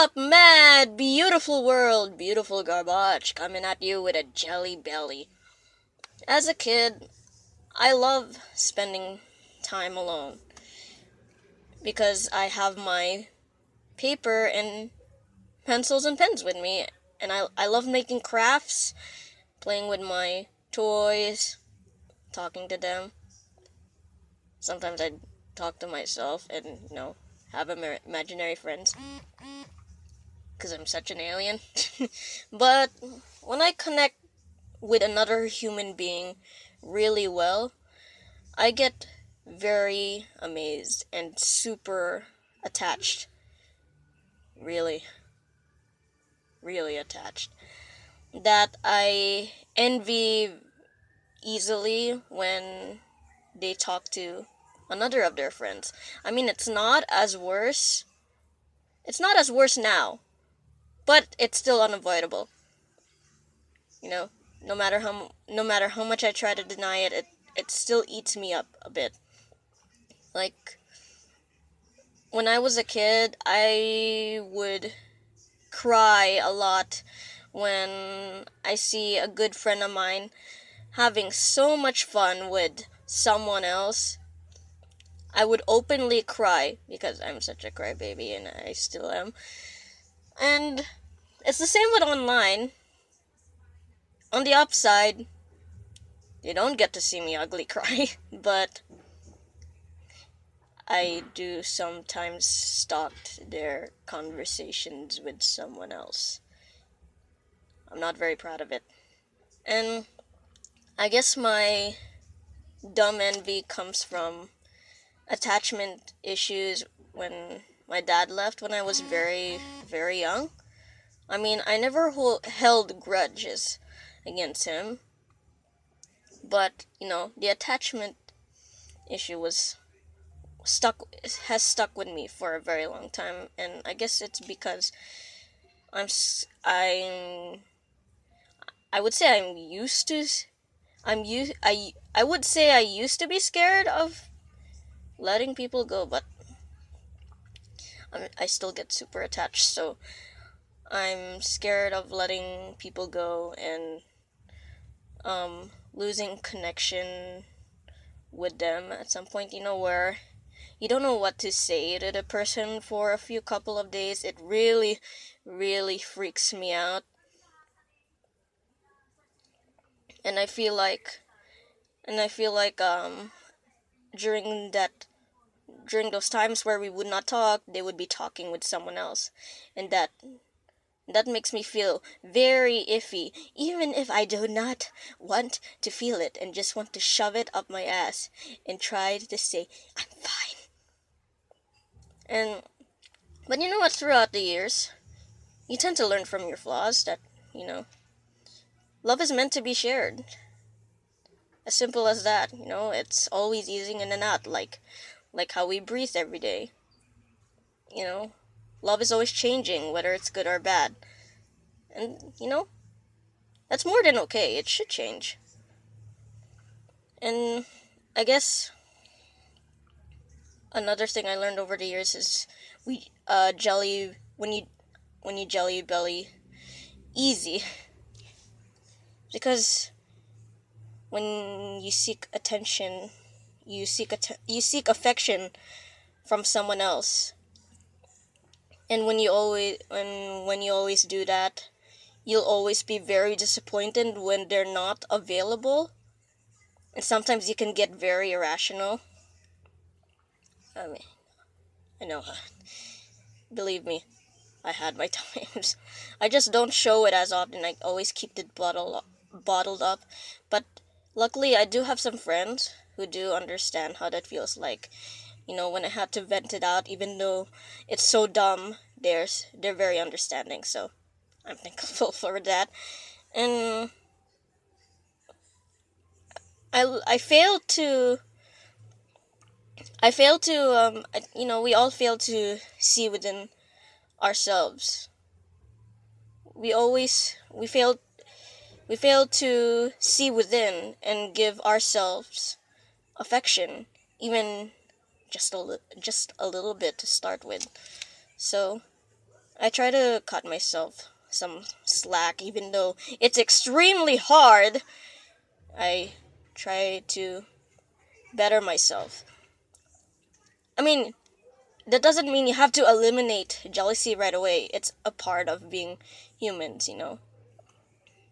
up, mad, beautiful world, beautiful garbage, coming at you with a jelly belly. As a kid, I love spending time alone because I have my paper and pencils and pens with me, and I love making crafts, playing with my toys, talking to them. Sometimes I talk to myself and, have imaginary friends because I'm such an alien. But when I connect with another human being really well, I get very amazed and super attached. Really, really attached. That I envy easily when they talk to another of their friends. I mean, it's not as worse. It's not as worse now, but it's still unavoidable. You know, no matter how much I try to deny it, it still eats me up a bit. Like when I was a kid, I would cry a lot when I see a good friend of mine having so much fun with someone else. I would openly cry because I'm such a crybaby and I still am. And it's the same with online. On the upside, you don't get to see me ugly cry, but I do sometimes stalk their conversations with someone else. I'm not very proud of it. And I guess my dumb envy comes from attachment issues when my dad left when I was very, very young. I mean, I never held grudges against him, but the attachment issue has stuck with me for a very long time, and I guess it's because I'm I would say I'm used to I'm used I would say I used to be scared of letting people go, but I still get super attached, so I'm scared of letting people go and losing connection with them at some point, where you don't know what to say to the person for a few couple of days. It really, really freaks me out. And I feel like during those times where we would not talk, they would be talking with someone else. And that makes me feel very iffy, even if I do not want to feel it and just want to shove it up my ass and try to say, I'm fine. But you know what, throughout the years, you tend to learn from your flaws that, love is meant to be shared. As simple as that, it's always easing in and out, like how we breathe every day. Love is always changing, whether it's good or bad. And, that's more than okay. It should change. And I guess another thing I learned over the years is jelly when you jelly belly easy, because when you seek attention, you seek affection from someone else, and when you always do that, you'll always be very disappointed when they're not available, and sometimes you can get very irrational. I mean, I know, believe me, I had my times. I just don't show it as often. I always keep it bottled up. But luckily, I do have some friends who do understand how that feels like. When I had to vent it out, even though it's so dumb, they're very understanding. So I'm thankful for that. And I failed to. We all fail to see within ourselves. We fail to see within and give ourselves affection, even just a little bit to start with. So I try to cut myself some slack, even though it's extremely hard. I try to better myself. I mean, that doesn't mean you have to eliminate jealousy right away. It's a part of being humans, you know.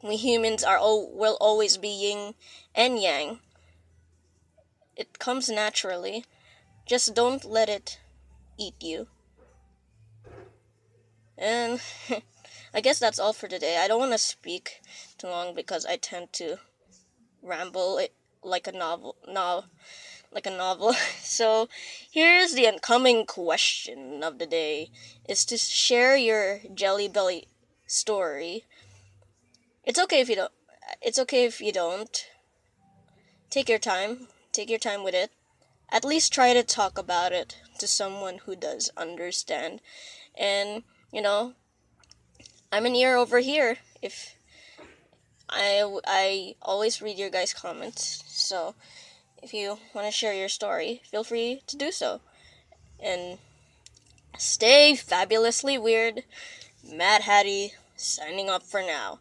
We humans will always be yin and yang. It comes naturally. Just don't let it eat you. And I guess that's all for today. I don't want to speak too long because I tend to ramble like a novel. No, like a novel. So here's the incoming question of the day: is to share your Jelly Belly story. It's okay if you don't. It's okay if you don't. Take your time. Take your time with it. At least try to talk about it to someone who does understand. And you know, I'm an ear over here. If I always read your guys' comments, so if you want to share your story, feel free to do so. And stay fabulously weird. Mad Hattie signing up for now.